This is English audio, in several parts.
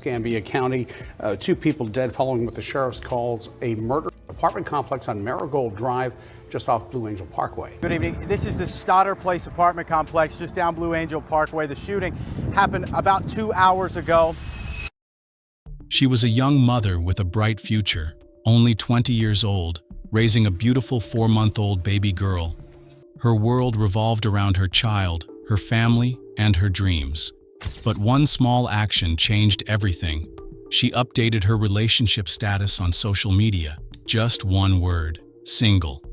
Escambia County. Two people dead following what the sheriff's calls a murder apartment complex on Marigold Drive, just off Blue Angel Parkway. Good evening. This is the Stoddard Place apartment complex just down Blue Angel Parkway. The shooting happened about 2 hours ago. She was a young mother with a bright future, only 20 years old, raising a beautiful 4-month-old baby girl. Her world revolved around her child, her family, and her dreams. But one small action changed everything. She updated her relationship status on social media. Just one word: single.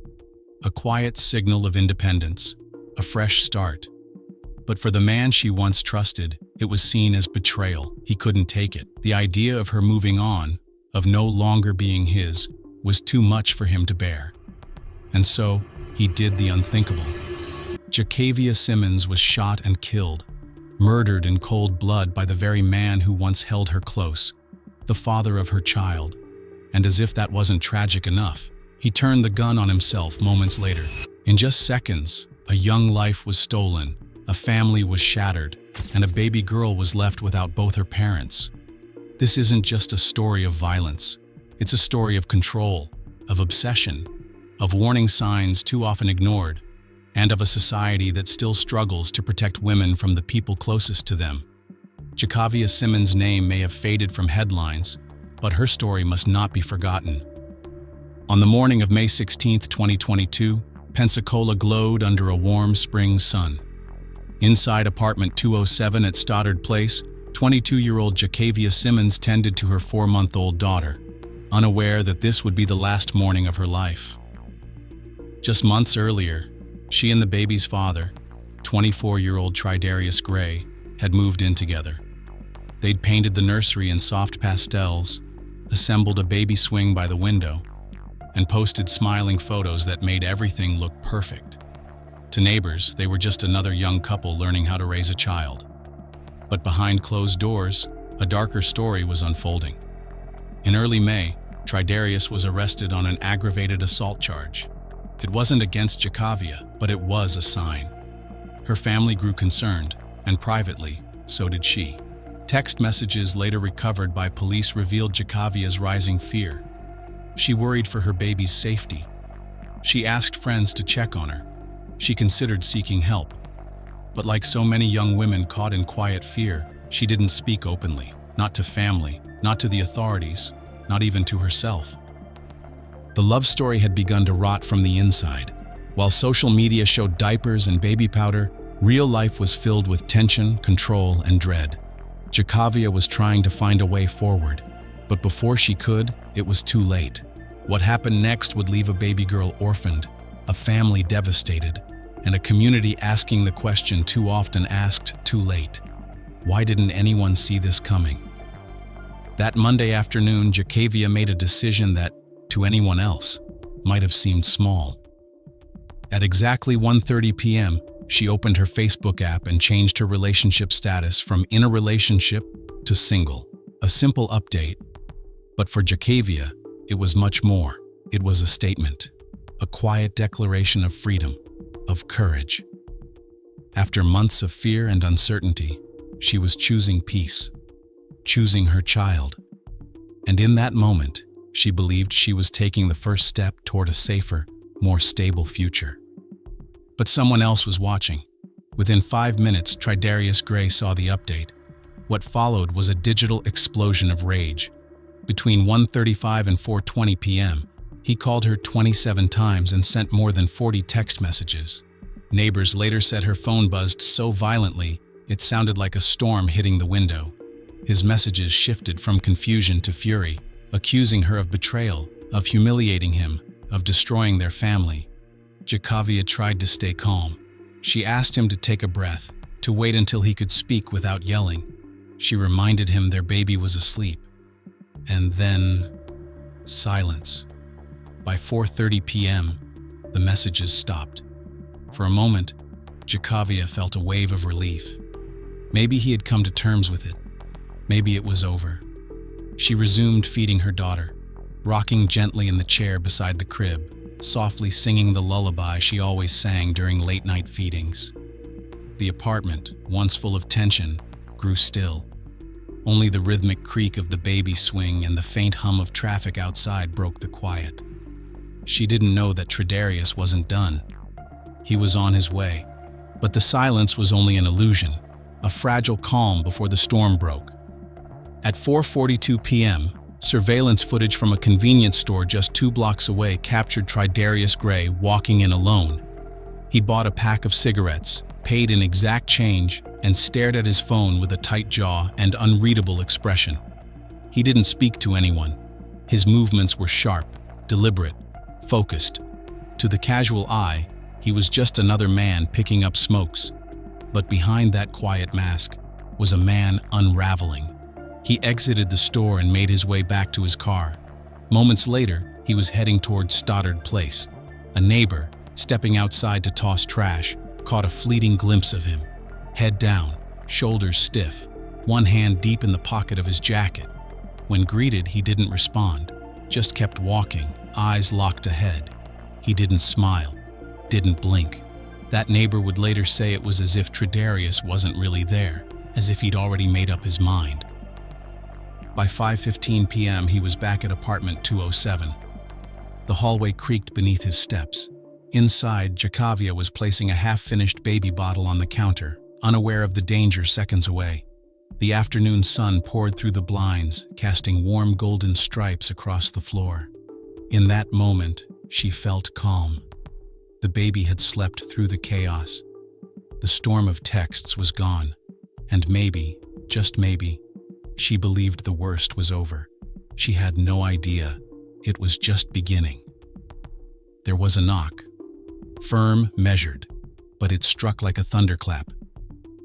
A quiet signal of independence, a fresh start. But for the man she once trusted, it was seen as betrayal. He couldn't take it. The idea of her moving on, of no longer being his, was too much for him to bear. And so, he did the unthinkable. Jakavia Simmons was shot and killed, murdered in cold blood by the very man who once held her close, the father of her child. And as if that wasn't tragic enough, he turned the gun on himself moments later. In just seconds, a young life was stolen, a family was shattered, and a baby girl was left without both her parents. This isn't just a story of violence. It's a story of control, of obsession, of warning signs too often ignored, and of a society that still struggles to protect women from the people closest to them. Jakavia Simmons' name may have faded from headlines, but her story must not be forgotten. On the morning of May 16, 2022, Pensacola glowed under a warm spring sun. Inside apartment 207 at Stoddard Place, 22-year-old Jakavia Simmons tended to her 4-month-old daughter, unaware that this would be the last morning of her life. Just months earlier, she and the baby's father, 24-year-old Tridarius Gray, had moved in together. They'd painted the nursery in soft pastels, assembled a baby swing by the window, and posted smiling photos that made everything look perfect. To neighbors, they were just another young couple learning how to raise a child. But behind closed doors, a darker story was unfolding. In early May, Tridarius was arrested on an aggravated assault charge. It wasn't against Jakavia, but it was a sign. Her family grew concerned, and privately, so did she. Text messages later recovered by police revealed Jakavia's rising fear. She worried for her baby's safety. She asked friends to check on her. She considered seeking help. But like so many young women caught in quiet fear, she didn't speak openly, not to family, not to the authorities, not even to herself. The love story had begun to rot from the inside. While social media showed diapers and baby powder, real life was filled with tension, control, and dread. Jakavia was trying to find a way forward, but before she could, it was too late. What happened next would leave a baby girl orphaned, a family devastated, and a community asking the question too often asked too late. Why didn't anyone see this coming? That Monday afternoon, Jakavia made a decision that, to anyone else, might have seemed small. At exactly 1:30 p.m., she opened her Facebook app and changed her relationship status from in a relationship to single. A simple update. But for Jakavia, it was much more. It was a statement, a quiet declaration of freedom, of courage. After months of fear and uncertainty, she was choosing peace, choosing her child. And in that moment, she believed she was taking the first step toward a safer, more stable future. But someone else was watching. Within 5 minutes, Tridarius Gray saw the update. What followed was a digital explosion of rage. Between 1:35 and 4:20 p.m., he called her 27 times and sent more than 40 text messages. Neighbors later said her phone buzzed so violently, it sounded like a storm hitting the window. His messages shifted from confusion to fury, accusing her of betrayal, of humiliating him, of destroying their family. Jakavia tried to stay calm. She asked him to take a breath, to wait until he could speak without yelling. She reminded him their baby was asleep. And then, silence. By 4:30 p.m., the messages stopped. For a moment, Jakavia felt a wave of relief. Maybe he had come to terms with it. Maybe it was over. She resumed feeding her daughter, rocking gently in the chair beside the crib, softly singing the lullaby she always sang during late-night feedings. The apartment, once full of tension, grew still. Only the rhythmic creak of the baby swing and the faint hum of traffic outside broke the quiet. She didn't know that Tridarius wasn't done. He was on his way. But the silence was only an illusion, a fragile calm before the storm broke. At 4:42 p.m., surveillance footage from a convenience store just 2 blocks away captured Tridarius Gray walking in alone. He bought a pack of cigarettes, paid in exact change, and stared at his phone with a tight jaw and unreadable expression. He didn't speak to anyone. His movements were sharp, deliberate, focused. To the casual eye, he was just another man picking up smokes. But behind that quiet mask was a man unraveling. He exited the store and made his way back to his car. Moments later, he was heading toward Stoddard Place. A neighbor, stepping outside to toss trash, caught a fleeting glimpse of him. Head down, shoulders stiff, one hand deep in the pocket of his jacket. When greeted, he didn't respond, just kept walking, eyes locked ahead. He didn't smile, didn't blink. That neighbor would later say it was as if Tridarius wasn't really there, as if he'd already made up his mind. By 5:15 p.m., he was back at apartment 207. The hallway creaked beneath his steps. Inside, Jakavia was placing a half-finished baby bottle on the counter, unaware of the danger seconds away. The afternoon sun poured through the blinds, casting warm golden stripes across the floor. In that moment, she felt calm. The baby had slept through the chaos. The storm of texts was gone, and maybe, just maybe, she believed the worst was over. She had no idea. It was just beginning. There was a knock. Firm, measured, but it struck like a thunderclap.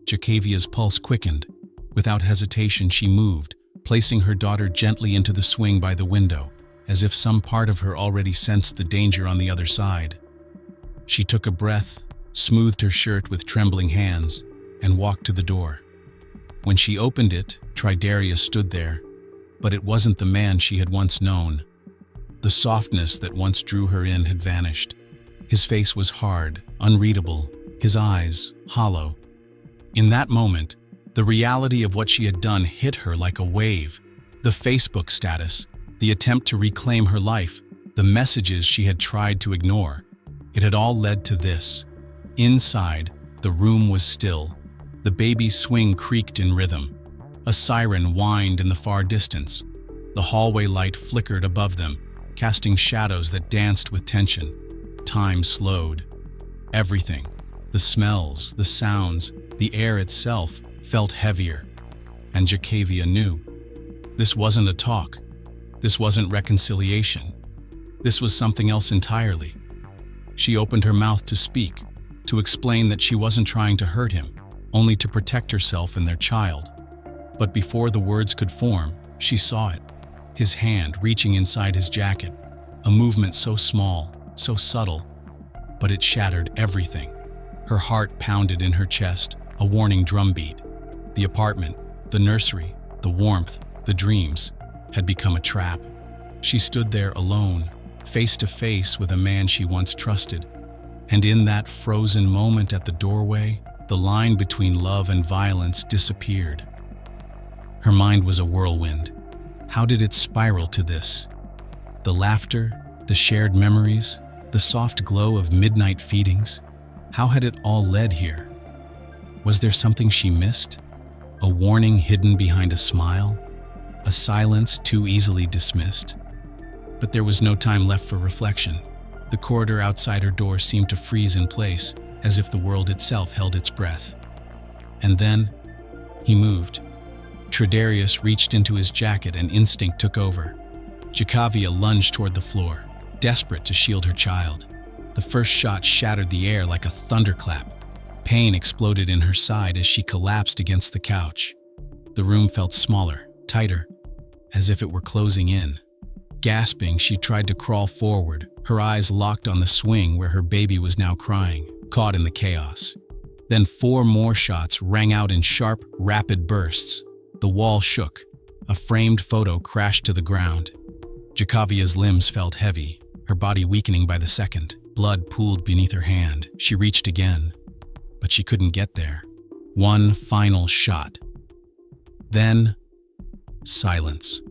Jakavia's pulse quickened. Without hesitation, she moved, placing her daughter gently into the swing by the window, as if some part of her already sensed the danger on the other side. She took a breath, smoothed her shirt with trembling hands, and walked to the door. When she opened it, Tridarius stood there, but it wasn't the man she had once known. The softness that once drew her in had vanished. His face was hard, unreadable, his eyes hollow. In that moment, the reality of what she had done hit her like a wave. The Facebook status, the attempt to reclaim her life, the messages she had tried to ignore. It had all led to this. Inside, the room was still. The baby's swing creaked in rhythm. A siren whined in the far distance. The hallway light flickered above them, casting shadows that danced with tension. Time slowed. Everything, the smells, the sounds, the air itself, felt heavier. And Jakavia knew. This wasn't a talk. This wasn't reconciliation. This was something else entirely. She opened her mouth to speak, to explain that she wasn't trying to hurt him, only to protect herself and their child. But before the words could form, she saw it. His hand reaching inside his jacket, a movement so small, so subtle, but it shattered everything. Her heart pounded in her chest, a warning drumbeat. The apartment, the nursery, the warmth, the dreams, had become a trap. She stood there alone, face to face with a man she once trusted. And in that frozen moment at the doorway, the line between love and violence disappeared. Her mind was a whirlwind. How did it spiral to this? The laughter, the shared memories, the soft glow of midnight feedings. How had it all led here? Was there something she missed? A warning hidden behind a smile? A silence too easily dismissed? But there was no time left for reflection. The corridor outside her door seemed to freeze in place, as if the world itself held its breath. And then, he moved. Tridarius reached into his jacket and instinct took over. Jakavia lunged toward the floor, desperate to shield her child. The first shot shattered the air like a thunderclap. Pain exploded in her side as she collapsed against the couch. The room felt smaller, tighter, as if it were closing in. Gasping, she tried to crawl forward, her eyes locked on the swing where her baby was now crying, caught in the chaos. Then 4 more shots rang out in sharp, rapid bursts. The wall shook. A framed photo crashed to the ground. Jakavia's limbs felt heavy, her body weakening by the second. Blood pooled beneath her hand. She reached again, but she couldn't get there. One final shot. Then, silence.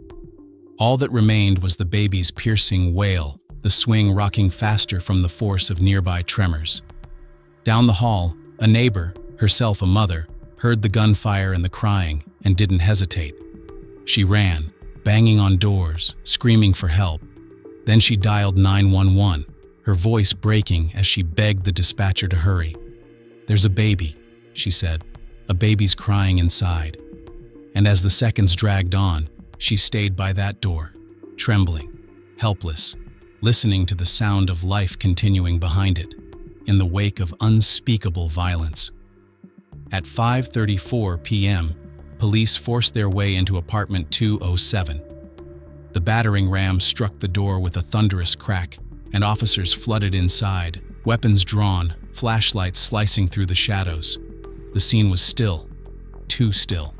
All that remained was the baby's piercing wail, the swing rocking faster from the force of nearby tremors. Down the hall, a neighbor, herself a mother, heard the gunfire and the crying and didn't hesitate. She ran, banging on doors, screaming for help. Then she dialed 911, her voice breaking as she begged the dispatcher to hurry. "There's a baby," she said. "A baby's crying inside." And as the seconds dragged on, she stayed by that door, trembling, helpless, listening to the sound of life continuing behind it, in the wake of unspeakable violence. At 5:34 p.m., police forced their way into apartment 207. The battering ram struck the door with a thunderous crack, and officers flooded inside, weapons drawn, flashlights slicing through the shadows. The scene was still, too still.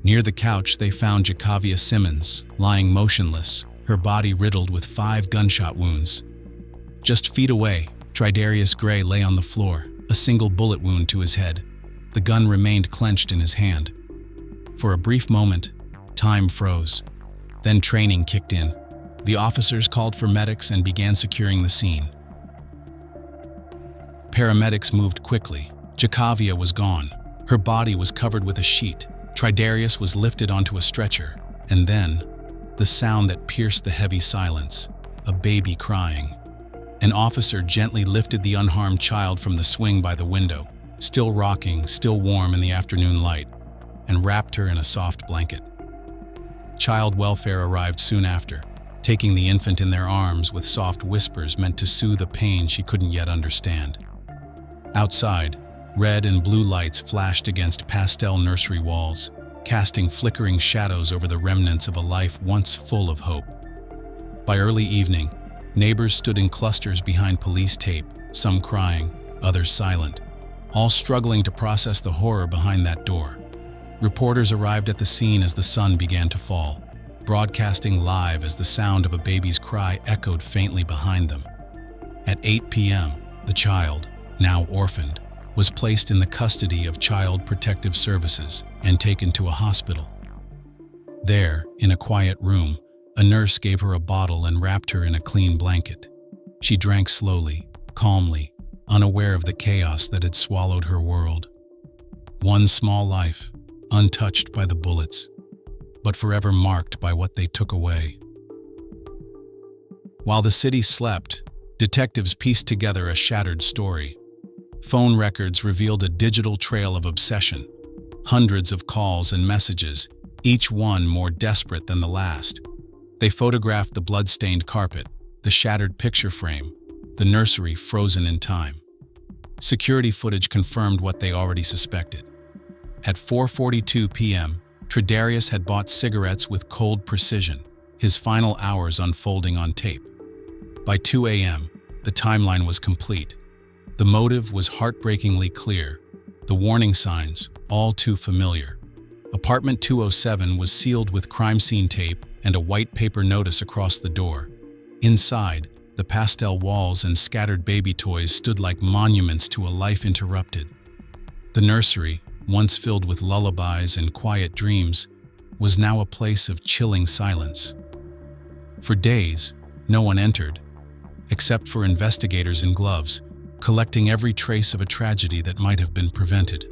Near the couch, they found Jakavia Simmons, lying motionless, her body riddled with 5 gunshot wounds. Just feet away, Tridarius Gray lay on the floor, a single bullet wound to his head. The gun remained clenched in his hand. For a brief moment, time froze. Then training kicked in. The officers called for medics and began securing the scene. Paramedics moved quickly. Jakavia was gone. Her body was covered with a sheet. Tridarius was lifted onto a stretcher. And then, the sound that pierced the heavy silence, a baby crying. An officer gently lifted the unharmed child from the swing by the window, still rocking, still warm in the afternoon light, and wrapped her in a soft blanket. Child welfare arrived soon after, taking the infant in their arms with soft whispers meant to soothe a pain she couldn't yet understand. Outside, red and blue lights flashed against pastel nursery walls, casting flickering shadows over the remnants of a life once full of hope. By early evening, neighbors stood in clusters behind police tape, some crying, others silent, all struggling to process the horror behind that door. Reporters arrived at the scene as the sun began to fall, broadcasting live as the sound of a baby's cry echoed faintly behind them. At 8 p.m., the child, now orphaned, was placed in the custody of Child Protective Services and taken to a hospital. There, in a quiet room, a nurse gave her a bottle and wrapped her in a clean blanket. She drank slowly, calmly, unaware of the chaos that had swallowed her world. One small life, untouched by the bullets, but forever marked by what they took away. While the city slept, detectives pieced together a shattered story. Phone records revealed a digital trail of obsession, hundreds of calls and messages, each one more desperate than the last. They photographed the blood-stained carpet, the shattered picture frame, the nursery frozen in time. Security footage confirmed what they already suspected. At 4:42 p.m., Tridarius had bought cigarettes with cold precision, his final hours unfolding on tape. By 2 a.m., the timeline was complete. The motive was heartbreakingly clear, the warning signs all too familiar. Apartment 207 was sealed with crime scene tape and a white paper notice across the door. Inside, the pastel walls and scattered baby toys stood like monuments to a life interrupted. The nursery, once filled with lullabies and quiet dreams, was now a place of chilling silence. For days, no one entered, except for investigators in gloves, collecting every trace of a tragedy that might have been prevented.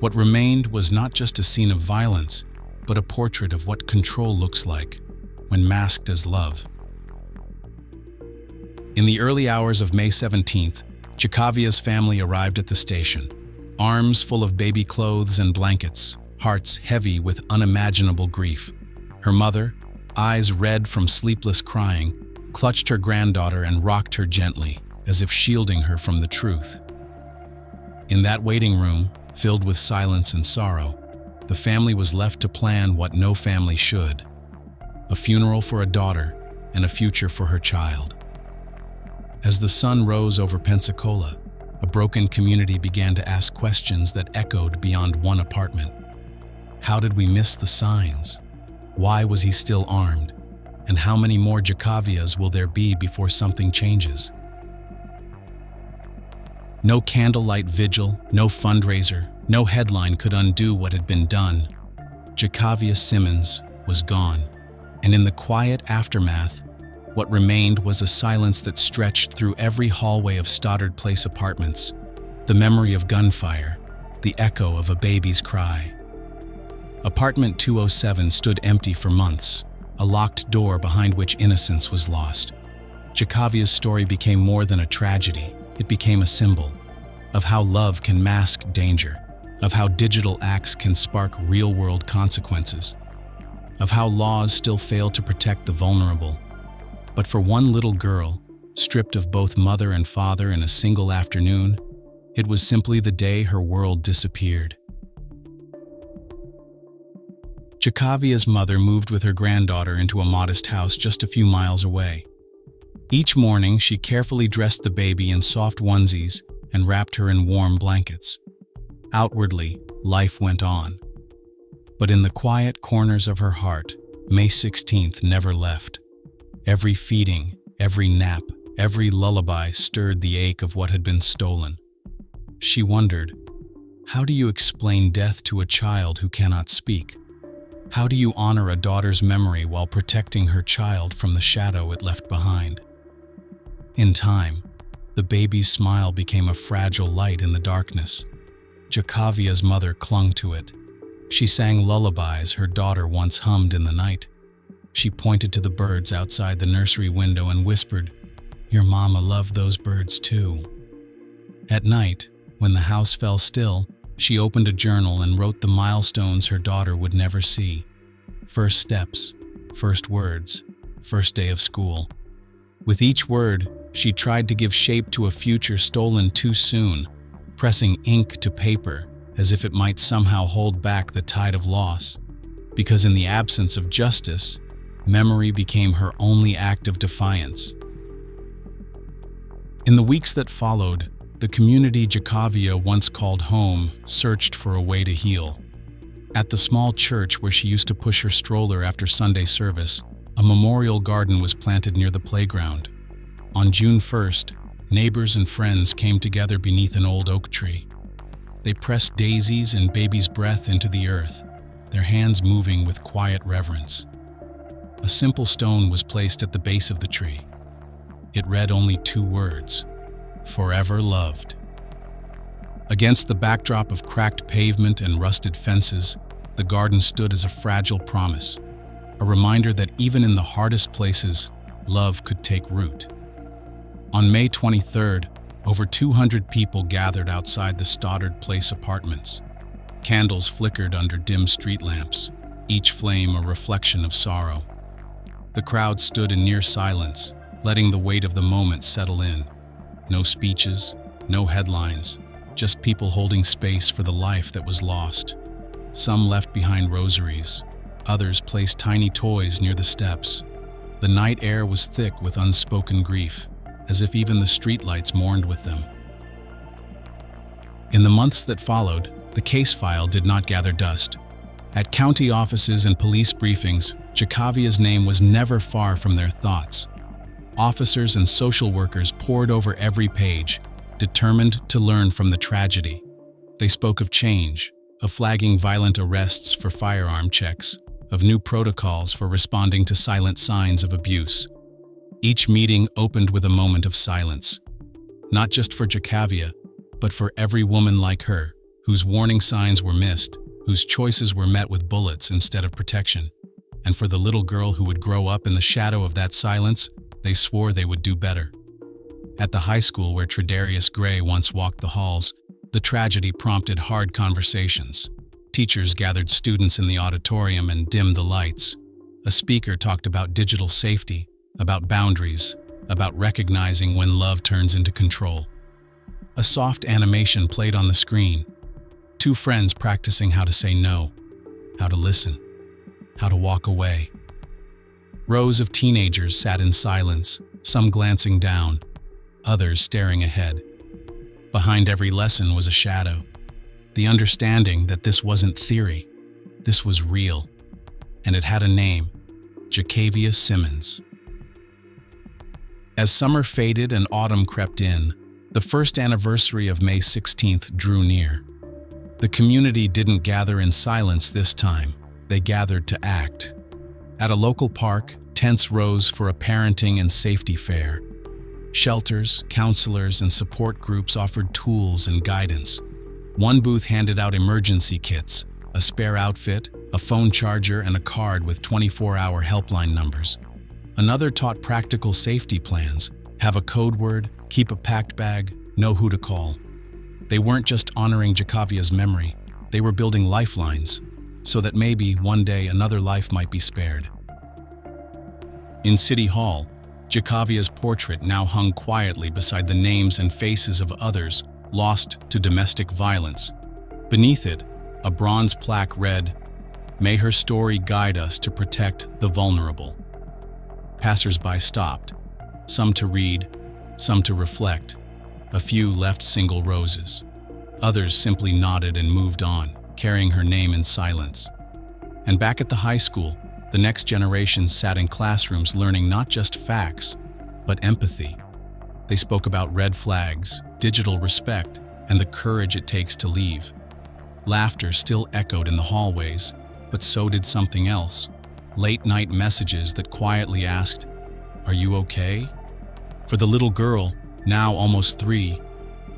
What remained was not just a scene of violence, but a portrait of what control looks like when masked as love. In the early hours of May 17th, Jakavia's family arrived at the station, arms full of baby clothes and blankets, hearts heavy with unimaginable grief. Her mother, eyes red from sleepless crying, clutched her granddaughter and rocked her gently, as if shielding her from the truth. In that waiting room, filled with silence and sorrow, the family was left to plan what no family should: a funeral for a daughter and a future for her child. As the sun rose over Pensacola, a broken community began to ask questions that echoed beyond one apartment. How did we miss the signs? Why was he still armed? And how many more Jakavias will there be before something changes? No candlelight vigil, no fundraiser, no headline could undo what had been done. Jakavia Simmons, was gone, and in the quiet aftermath, what remained was a silence that stretched through every hallway of Stoddard Place apartments, the memory of gunfire, the echo of a baby's cry. Apartment 207 stood empty for months, a locked door behind which innocence was lost. Jakavia's story became more than a tragedy. It became a symbol of how love can mask danger, of how digital acts can spark real-world consequences, of how laws still fail to protect the vulnerable. But for one little girl, stripped of both mother and father in a single afternoon, it was simply the day her world disappeared. Jakavia's mother moved with her granddaughter into a modest house just a few miles away. Each morning, she carefully dressed the baby in soft onesies and wrapped her in warm blankets. Outwardly, life went on. But in the quiet corners of her heart, May 16th never left. Every feeding, every nap, every lullaby stirred the ache of what had been stolen. She wondered, how do you explain death to a child who cannot speak? How do you honor a daughter's memory while protecting her child from the shadow it left behind? In time, the baby's smile became a fragile light in the darkness. Jakavia's mother clung to it. She sang lullabies her daughter once hummed in the night. She pointed to the birds outside the nursery window and whispered, "Your mama loved those birds too." At night, when the house fell still, she opened a journal and wrote the milestones her daughter would never see. First steps, first words, first day of school. With each word, she tried to give shape to a future stolen too soon, pressing ink to paper as if it might somehow hold back the tide of loss. Because in the absence of justice, memory became her only act of defiance. In the weeks that followed, the community Jakavia once called home searched for a way to heal. At the small church where she used to push her stroller after Sunday service, a memorial garden was planted near the playground. On June 1st, neighbors and friends came together beneath an old oak tree. They pressed daisies and baby's breath into the earth, their hands moving with quiet reverence. A simple stone was placed at the base of the tree. It read only 2 words: "Forever loved." Against the backdrop of cracked pavement and rusted fences, the garden stood as a fragile promise, a reminder that even in the hardest places, love could take root. On May 23rd, over 200 people gathered outside the Stoddard Place apartments. Candles flickered under dim street lamps, each flame a reflection of sorrow. The crowd stood in near silence, letting the weight of the moment settle in. No speeches, no headlines, just people holding space for the life that was lost. Some left behind rosaries, others placed tiny toys near the steps. The night air was thick with unspoken grief, as if even the streetlights mourned with them. In the months that followed, the case file did not gather dust. At county offices and police briefings, Jakavia's name was never far from their thoughts. Officers and social workers pored over every page, determined to learn from the tragedy. They spoke of change, of flagging violent arrests for firearm checks, of new protocols for responding to silent signs of abuse. Each meeting opened with a moment of silence, not just for Jakavia, but for every woman like her, whose warning signs were missed, whose choices were met with bullets instead of protection. And for the little girl who would grow up in the shadow of that silence, they swore they would do better. At the high school where Tridarius Gray once walked the halls, the tragedy prompted hard conversations. Teachers gathered students in the auditorium and dimmed the lights. A speaker talked about digital safety, about boundaries, about recognizing when love turns into control. A soft animation played on the screen. 2 friends practicing how to say no, how to listen, how to walk away. Rows of teenagers sat in silence, some glancing down, others staring ahead. Behind every lesson was a shadow, the understanding that this wasn't theory, this was real, and it had a name: Jakavia Simmons. As summer faded and autumn crept in, the first anniversary of May 16th drew near. The community didn't gather in silence this time. They gathered to act. At a local park, tents rose for a parenting and safety fair. Shelters, counselors, and support groups offered tools and guidance. One booth handed out emergency kits, a spare outfit, a phone charger, and a card with 24-hour helpline numbers. Another taught practical safety plans: have a code word, keep a packed bag, know who to call. They weren't just honoring Jakavia's memory, they were building lifelines, so that maybe one day another life might be spared. In City Hall, Jakavia's portrait now hung quietly beside the names and faces of others lost to domestic violence. Beneath it, a bronze plaque read, "May her story guide us to protect the vulnerable." Passers-by stopped, some to read, some to reflect. A few left single roses. Others simply nodded and moved on, carrying her name in silence. And back at the high school, the next generation sat in classrooms learning not just facts, but empathy. They spoke about red flags, digital respect, and the courage it takes to leave. Laughter still echoed in the hallways, but so did something else. Late-night messages that quietly asked, "Are you okay?" For the little girl, now almost 3,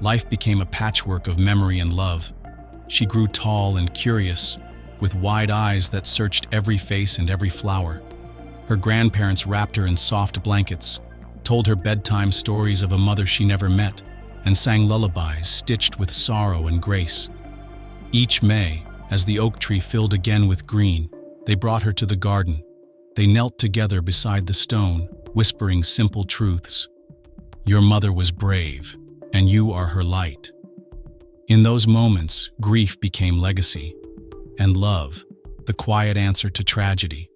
life became a patchwork of memory and love. She grew tall and curious, with wide eyes that searched every face and every flower. Her grandparents wrapped her in soft blankets, told her bedtime stories of a mother she never met, and sang lullabies stitched with sorrow and grace. Each May, as the oak tree filled again with green, they brought her to the garden. They knelt together beside the stone, whispering simple truths. Your mother was brave, and you are her light. In those moments, grief became legacy, and love, the quiet answer to tragedy.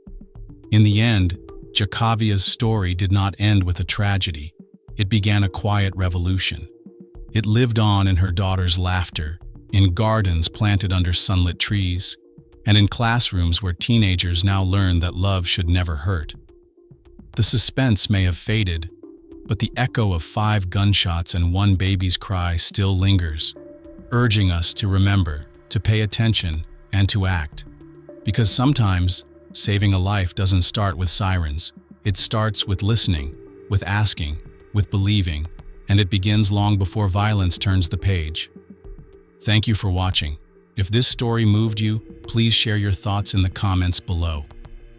In the end, Jakavia's story did not end with a tragedy. It began a quiet revolution. It lived on in her daughter's laughter, in gardens planted under sunlit trees, and in classrooms where teenagers now learn that love should never hurt. The suspense may have faded, but the echo of 5 gunshots and 1 baby's cry still lingers, urging us to remember, to pay attention, and to act. Because sometimes, saving a life doesn't start with sirens. It starts with listening, with asking, with believing, and it begins long before violence turns the page. Thank you for watching. If this story moved you, please share your thoughts in the comments below.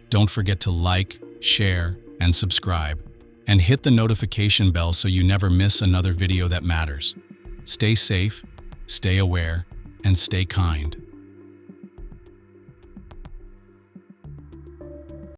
Don't forget to like, share, and subscribe. And hit the notification bell so you never miss another video that matters. Stay safe, stay aware, and stay kind.